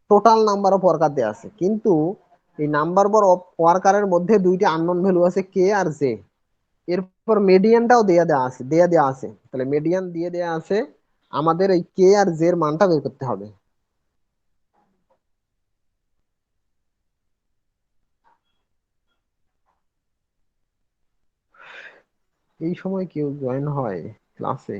S1: টোটাল নাম্বার অফ ওয়ার্কার দেয়া আছে, কিন্তু এই নাম্বার অফ ওয়ার্কারের মধ্যে দুইটা আননোন ভ্যালু আছে কে আর জে। এরপর মিডিয়ানটাও দেয়া দেয়া আছে, তাহলে মিডিয়ান দিয়ে দেয়া আছে, আমাদের এই কে আর জে এর মানটা বের করতে হবে। এই সময় কেউ জয়েন হয় ক্লাসে?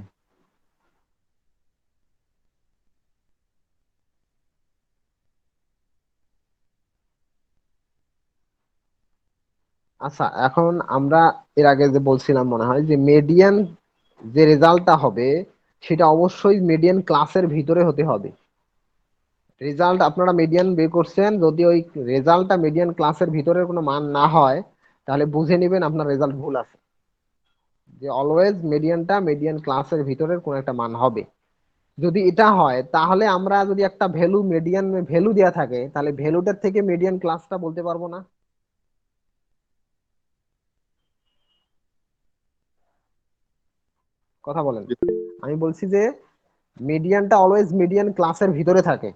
S1: আচ্ছা এখন আমরা এর আগে যে বলছিলাম মনে হয় যে মিডিয়ান যে রেজাল্টটা হবে সেটা অবশ্যই মিডিয়ান ক্লাসের ভিতরে হতে হবে। রেজাল্ট আপনারা মিডিয়ান বের করছেন, যদি ওই রেজাল্টটা মিডিয়ান ক্লাসের ভিতরের কোনো মান না হয় তাহলে বুঝে নেবেন আপনার রেজাল্ট ভুল আছে, যে অলওয়েজ মিডিয়ানটা মিডিয়ান ক্লাসের ভিতরের কোনো একটা মান হবে। যদি এটা হয় তাহলে আমরা যদি একটা ভ্যালু মিডিয়ান ভ্যালু দেয়া থাকে তাহলে ভ্যালুটার থেকে মিডিয়ান ক্লাসটা বলতে পারবো না। কথা বলেন। আমি বলছি যে মিডিয়ানটা অলওয়েজ মিডিয়ান ক্লাসের ভিতরে থাকে,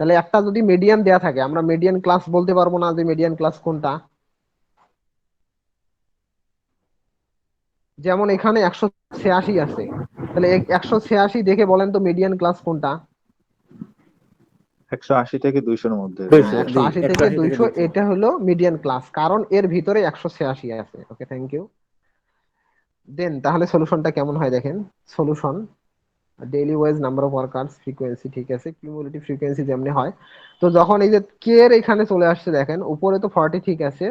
S1: তাহলে একটা যদি মিডিয়ান দেয়া থাকে, আমরা মিডিয়ান ক্লাস বলতে পারবো না যে মিডিয়ান ক্লাস কোনটা? যেমন এখানে 186 আছে, তাহলে 186 দেখে বলেন তো মিডিয়ান ক্লাস কোনটা?
S5: 180 থেকে 200 মধ্যে।
S1: হ্যাঁ,
S3: 200, জি
S1: 180 থেকে
S3: 180 থেকে
S1: 200,
S3: 200।
S1: এটা হলো মিডিয়ান ক্লাস, কারণ এর ভিতরে 186 আছে। ওকে, থ্যাংক ইউ। দেন তাহলে সলিউশনটা কেমন হয় দেখেন। Solution, daily wage, number of workers, frequency, ঠিক আছে, কিউমুলেটিভ ফ্রিকোয়েন্সি যেমনি হয়। তো যখন এই যে কে এর এখানে চলে আসছে দেখেন, উপরে তো 40 ঠিক আছে,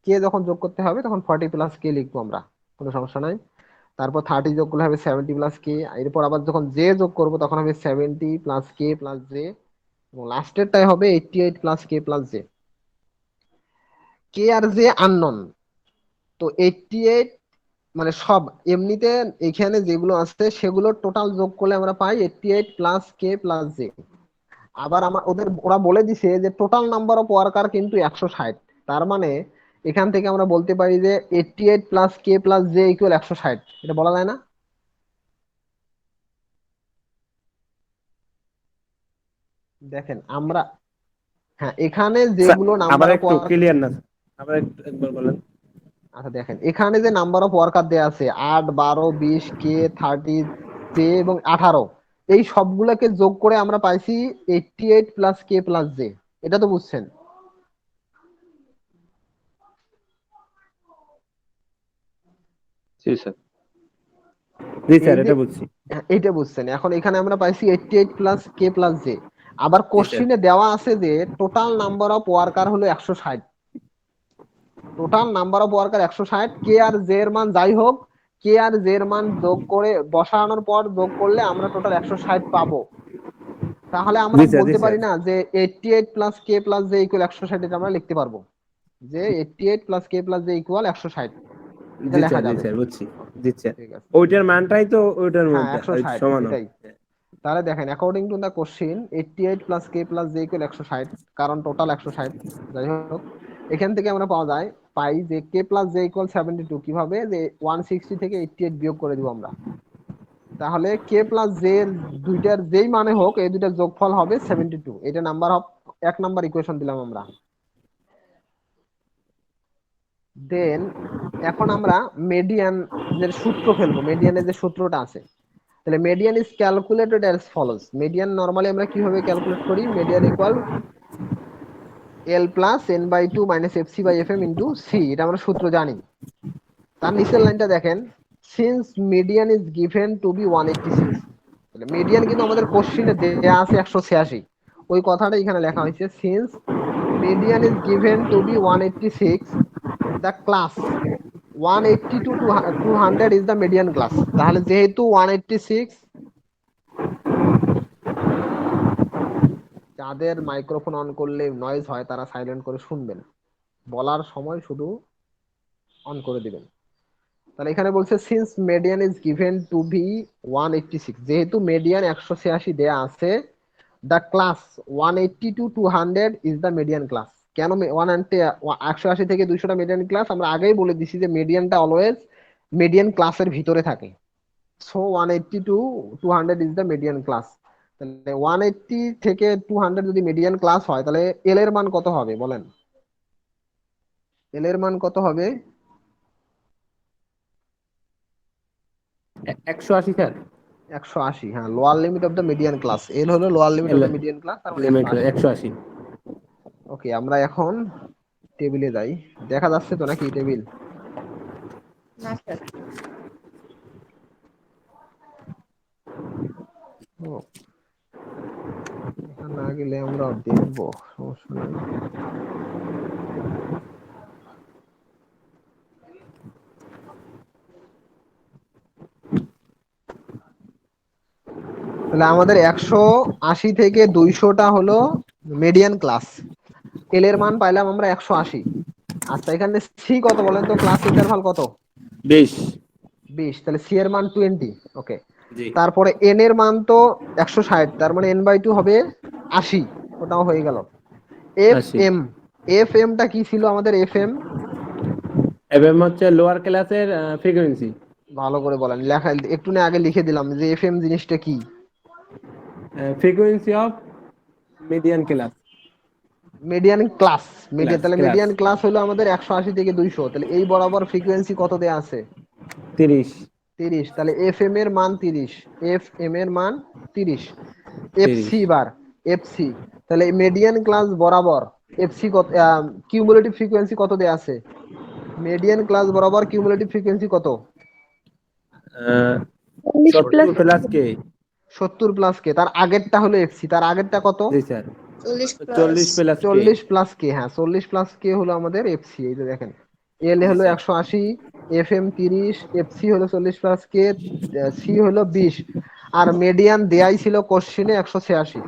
S1: কে যখন যোগ করতে হবে তখন 40 প্লাস কে লিখবো আমরা, কোনো সমস্যা নাই। তারপর 30 যোগ করলে হবে 70 প্লাস কে, এরপর আবার যখন জে যোগ করবো তখন হবে 70 প্লাস কে প্লাস জে, এবং লাস্টেরটাই হবে 88 প্লাস কে প্লাস জে। কে আর জে আননোন, তো 88 মানে সব এমনিতে এখানে যেগুলো আছে সেগুলো টোটাল যোগ করলে আমরা পাই 88 প্লাস কে প্লাস জে। আবার ওরা বলে দিছে যে টোটাল নাম্বার অফ ওয়ার্কার কিন্তু 160, তার মানে এখান থেকে আমরা বলতে পারি যে 88 plus K plus J equal 160, এটা বলা যায় না? দেখেন আমরা, হ্যাঁ এখানে
S3: স্যার,
S1: যেগুলো নাম্বার
S3: আবার
S1: অফ
S3: একটু
S1: ওয়ার্ক,
S3: ক্লিয়ার না, আবার একবার বলেন।
S1: আচ্ছা দেখেন এখানে যে নাম্বার অফ ওয়ার্কার দেয়া আছে 8, 12, 20, কে, 30, জে এবং 18, এই সবগুলোকে যোগ করে আমরা পাইছি 88 প্লাস কে প্লাস জে, এটা তো বুঝছেন?
S5: জি স্যার।
S3: জি
S1: এই
S3: স্যার,
S1: যে
S3: এটা বুঝছি।
S1: এইটা বুঝছেন, এখন এখানে আমরা পাইছি 88 প্লাস কে প্লাস জে। আবার
S3: জি স্যার।
S1: কোশ্চিনে দেওয়া আছে যে টোটাল নাম্বার অফ ওয়ার্কার হলো 160, total number of worker 160, K আর জে এর মান যাই হোক, কে আর জে এর মান যোগ করে বসানোর পর যোগ করলে আমরা টোটাল 160 পাবো। তাহলে আমরা
S3: জি স্যার, জি
S1: বলতে
S3: স্যার।
S1: পারি না যে 88 plus K plus J equal 160, এটা আমরা লিখতে পারবো যে 88 plus K plus J equal 160, এটা
S3: জি
S1: লেখা
S3: স্যার, জি
S1: যাবে।
S3: স্যার, বুঝছি।
S1: ওকে,
S3: জি স্যার,
S1: ঠিক আছে।
S3: ওইটার মানটাই তো ওইটার
S1: হ্যাঁ
S3: মধ্যে
S1: 160,
S3: সমান হবে।
S1: এটাই। তাহলে দেখেন according to the question 88 plus K plus J equal 160, কারণ টোটাল 160। যাই হোক, এখান থেকে আমরা পাই যে কে প্লাস জে ইকুয়াল 72, কিভাবে যে 160 থেকে 88 বিয়োগ করে দিব আমরা, তাহলে কে প্লাস জে এর দুইটার যেই মানে হোক এই দুইটার যোগফল হবে 72, এটা নাম্বার অফ 1 নাম্বার ইকুয়েশন দিলাম আমরা। দেন এখন আমরা মেডিয়ান এর সূত্র ফেলবো, মেডিয়ানের যে সূত্রটা আছে, তাহলে median is calculated as follows. Median normally আমরা কিভাবে ক্যালকুলেট করি, median equal L plus N by two minus F C by F M into C, এটা আমরা সূত্র জানি। তার নিচের লাইনটা দেখেন, since median is given to be 186, তাহলে মিডিয়ান কিন্তু আমাদের কোশ্চিনে দেয়া আছে 186, ওই কথাটা এখানে লেখা হয়েছে, since median is given to be 186, the class 180 to 200 is the median class. তাহলে যেহেতু 186, যাদের মাইক্রোফোন অন করলে নয়েজ হয় তারা সাইলেন্ট করে শুনবেন, বলার সময় শুধু অন করে দিবেন। তাহলে এখানে বলছে since median is given to be 186, যেহেতু মিডিয়ান 186 দেয়া আছে, the class 180 to 200 is the median class. কেন 180 থেকে 200টা মিডিয়ান ক্লাস, আমরা আগেই বলে দিছি যে মিডিয়ানটা অলওয়েজ মিডিয়ান ক্লাসের ভিতরে থাকে, so 180 to 200 is the median class. তাহলে 180 থেকে 200 যদি মিডিয়ান ক্লাস হয়, তাহলে এল এর মান কত হবে বলেন, এল এর মান কত হবে?
S3: 180 স্যার।
S1: 180, হ্যাঁ, lower limit of the median class, L হলো lower limit of the median class, তার মানে
S3: লিমিট
S1: 180।
S3: 180।
S1: ওকে, আমরা এখন টেবিলে যাই, দেখা যাচ্ছে তো নাকি টেবিল?
S2: না স্যার।
S1: ও, এখানে না গেলে আমরা দেখবো, সমস্যা নাই। তাহলে আমাদের 180 থেকে 200টা হলো মিডিয়ান ক্লাস, এল এর মান পাইলাম আমরা 180। আচ্ছা, এখানে সি কত বলেন তো, ক্লাস ইন্টারভাল কত?
S3: 20।
S1: 20, তাহলে সি এর মান 20। ওকে,
S3: জি।
S1: তারপরে এন এর মান তো 160, তার মানে এন বাই টু হবে 80, ওটাও হয়ে গেল। এফ
S3: 80।
S1: এম, এফ এমটা কি ছিল আমাদের, এফ এম?
S3: এফএম হচ্ছে লোয়ার ক্লাসের ফ্রিকোয়েন্সি।
S1: ভালো করে বলেন, লেখা একটু না আগে লিখে দিলাম যে এফ এম জিনিসটা কি।
S3: Frequency of median class
S1: median class,
S3: class
S1: তাহলে
S3: ক্লাস
S1: মিডিয়ান ক্লাস হলো আমাদের 180 থেকে 200, তাহলে এই বরাবর ফ্রিকোয়েন্সি কত দেয়া আছে?
S3: 30
S1: 30, তাহলে এফ এম এর মান 30, এফ এম এর মান 30। F
S3: 30
S1: C bar, F C, তাহলে মিডিয়ান ক্লাস বরাবর এফ সি কত, কিউমুলেটিভ ফ্রিকোয়েন্সি কত দেয়া আছে? মিডিয়ান ক্লাস বরাবর কিউমুলেটিভ ফ্রিকোয়েন্সি কত?
S4: 40 plus
S3: 70 plus K
S1: 70 plus K, তার আগেরটা হলো এফ সি, তার আগেরটা কত?
S3: জি sir
S2: 40 plus
S3: 40 plus K
S1: 40 plus K, হ্যাঁ 40 প্লাস কে হলো আমাদের এফসি। এই যে দেখেন, এল
S3: জি
S1: হলো
S3: স্যার
S1: 180, এফ এম 30, এফসি হলো 40 প্লাস কে, সি হলো 20, আর মিডিয়ান দেয়াই ছিল কোশ্চিনে 186,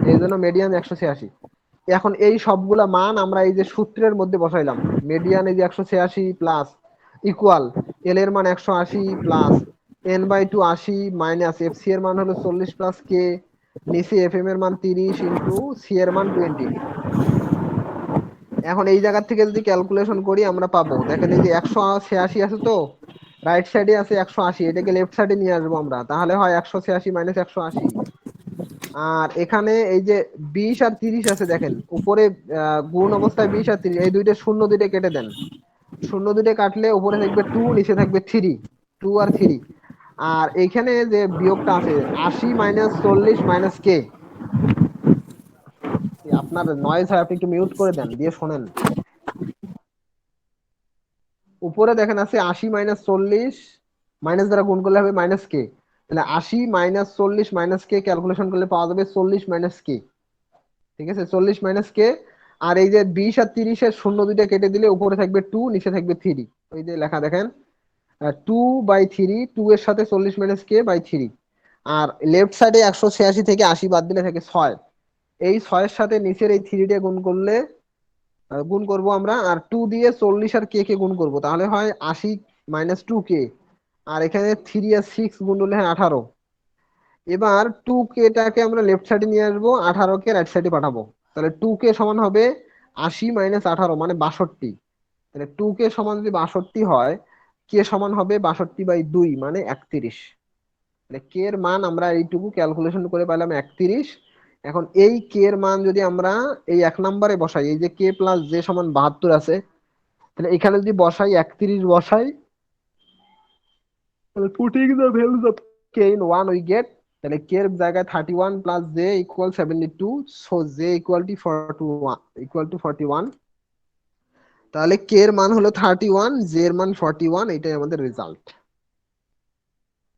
S1: এই জন্য মিডিয়ান 186। এখন এই সবগুলা মান আমরা এই যে সূত্রের মধ্যে বসাইলাম, মিডিয়ান এই যে 186 প্লাস ইকুয়াল এল এর মান 180 plus n/2 80 minus F C এর মান হলো 40 প্লাস কে, নিচে এফ এম এর মান 30 ইন্টু সি এর মান 20। এখন এই জায়গা থেকে যদি ক্যালকুলেশন করি আমরা পাবো, দেখেন এই যে 186 আছে, তো রাইট সাইডে আছে 180, এটাকে লেফট সাইডে নিয়ে আসবো আমরা, তাহলে হয় 186 মাইনাস 180। আর এখানে এই যে 20 আর 30 আছে, দেখেন উপরে গুণ অবস্থায় 20 আর 30, এই দুইটা শূন্য দুইটা কেটে দেন, শূন্য দুইটা কাটলে উপরে থাকবে 2, নিচে থাকবে 3, 2 আর 3। আর এইখানে যে বিয়োগটা আছে 80 মাইনাস 40 মাইনাস কে, আপনার নয়েজ হয়, আপনি একটু মিউট করে দেন, দিয়ে শোনেন। উপরে দেখেন আছে 80 মাইনাস 40, মাইনাস দ্বারা গুণ করলে হবে মাইনাস কে, তাহলে 80 মাইনাস 40 মাইনাস কে ক্যালকুলেশন করলে পাওয়া যাবে 40 মাইনাস কে, ঠিক আছে, 40 মাইনাস কে। আর এই যে 20 আর 30 এর শূন্য দুইটা কেটে দিলে উপরে থাকবে 2, নিচে থাকবে 3, ওই যে লেখা দেখেন 2/3, 2 এর সাথে 40 মাইনাস কে বাই 3। আর লেফট সাইডে 186 থেকে 80 বাদ দিলে থাকে 6, এই 6 এর সাথে নিচের এই 3 দিয়ে গুণ করলে গুণ করব আমরা, আর 2 দিয়ে 40 আর কে কে গুণ করব, তাহলে হয় 80 মাইনাস 2 কে, আর এখানে 3 আর 6 গুণ করলে হয় 18। এবার 2 কে টাকে আমরা লেফট সাইডে নিয়ে আসবো, 18 কে রাইট সাইডে পাঠাবো, তাহলে 2 কে সমান হবে 80 মাইনাস 18 মানে 62, তাহলে 2 কে সমান যদি 62 হয়, কে সমান হবে 62/2 মানে 31, তাহলে কে এর মান আমরা এইটুকু ক্যালকুলেশন করে পেলাম 31। এখন এই কে এর মান যদি আমরা এই 1 নম্বরে বসাই, এই যে কে প্লাস জে সমান 72 আছে, তাহলে এখানে যদি বসাই 31 বসাই, তাহলে putting the values of K in 1 we get, তাহলে কে এর জায়গায় 31 plus J equal 72, so J equal to 41, তাহলে কে এর মান হলো 31, জে এর মান 41, এটাই আমাদের রেজাল্ট।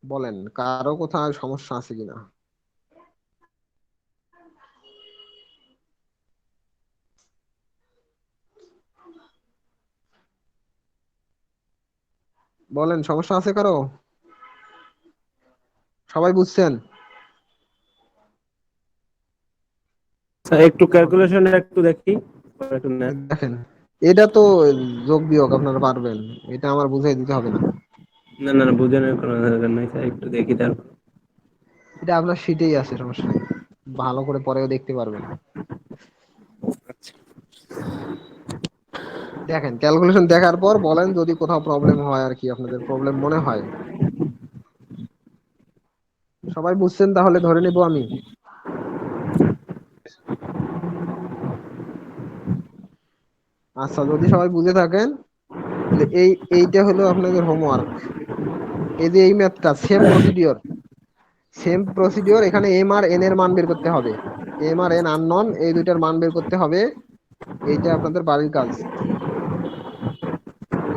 S1: বলেন কারো কোথাও সমস্যা আছে কিনা? বলেন সমস্যা আছে কারো? সবাই বুঝছেন?
S3: স্যার একটু ক্যালকুলেশন একটু দেখি একটু নেন
S1: দেখেন, এটা তো যোগ বিয়োগ আপনারা পারবেন, এটা আমার বুঝাই দিতে হবে না,
S3: না না না বোঝানোর কোনো দরকার নাই স্যার একটু দেখি তারপর
S1: এটা আপনার শীটেই আছে, সমস্যা নেই, ভালো করে পরেও দেখতে পারবেন।
S3: আচ্ছা
S1: দেখেন ক্যালকুলেশন দেখার পর বলেন যদি কোথাও প্রবলেম হয়, আর কি আপনাদের প্রবলেম মনে হয়। সবাই বুঝছেন তাহলে ধরে নেব আমি। আচ্ছা, যদি সবাই বুঝে থাকেন তাহলে এইটা হলো আপনাদের হোমওয়ার্ক। এই যে এই ম্যাথটা সেম প্রসিডিওর, এখানে এম আর এন এর মান বের করতে হবে, এম আর এন আননন, এই দুইটার মান বের করতে হবে, এইটা আপনাদের বাড়ির কাজ,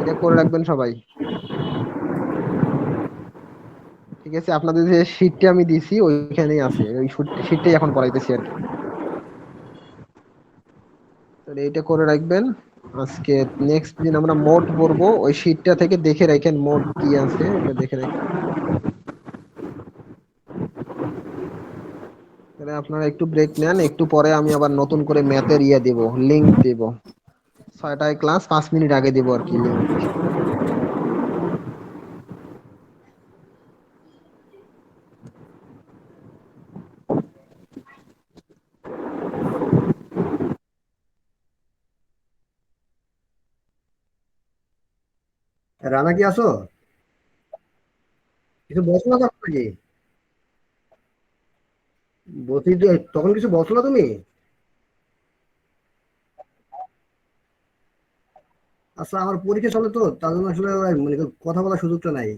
S1: এটা করে রাখবেন সবাই। ঠিক আছে, আপনাদের যে শীটটা আমি দিছি ওইখানেই আছে, ওই শীটটাই এখন পড়াইতেছি আর কি, তাহলে এইটা করে রাখবেন। আজকে নেক্সট দিন আমরা মোড পড়বো, ওই শীটটা থেকে দেখে রাখেন মোড কি আছে, ওটা দেখে রাখেন। তাহলে আপনারা একটু ব্রেক নেন, একটু পরে আমি আবার নতুন করে ম্যাথের দেব, লিংক দেব, 6টায় ক্লাস, 5 মিনিট আগে দেবো আর কি লিংক।
S6: রানা কি আসো? কিছু বসো না তখন নাকি? বসি তখন কিছু বসো না তুমি? আচ্ছা আমার পরীক্ষা চলে তো তার জন্য আসলে মানে কথা বলার সুযোগটা নাই।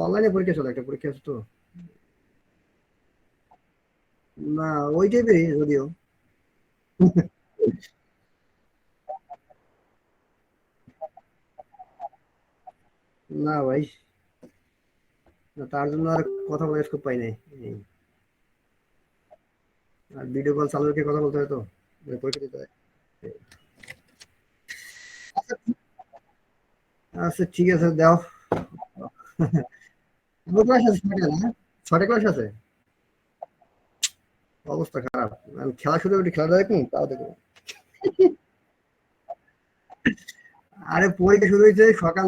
S6: অনলাইনে পরীক্ষা চলে, একটা পরীক্ষা আছে তো। না ওই টাইপেরই যদিও। না ভাই, না, তার জন্য আর কথা বলার স্কোপ পাই নাই। এই, আর ভিডিও কল চালু রেখে কথা বলতে হয় তো, পরীক্ষা দিতে হয়। আচ্ছা ঠিক আছে দাও। ক্লাস আছে ছয়টা না? ছয়টা ক্লাস আছে। অবস্থা খারাপ। আমি খেলা শুরু করে খেলা দেখুন তাও দেখো। আরে পরীক্ষা শুরু হয়েছে সকাল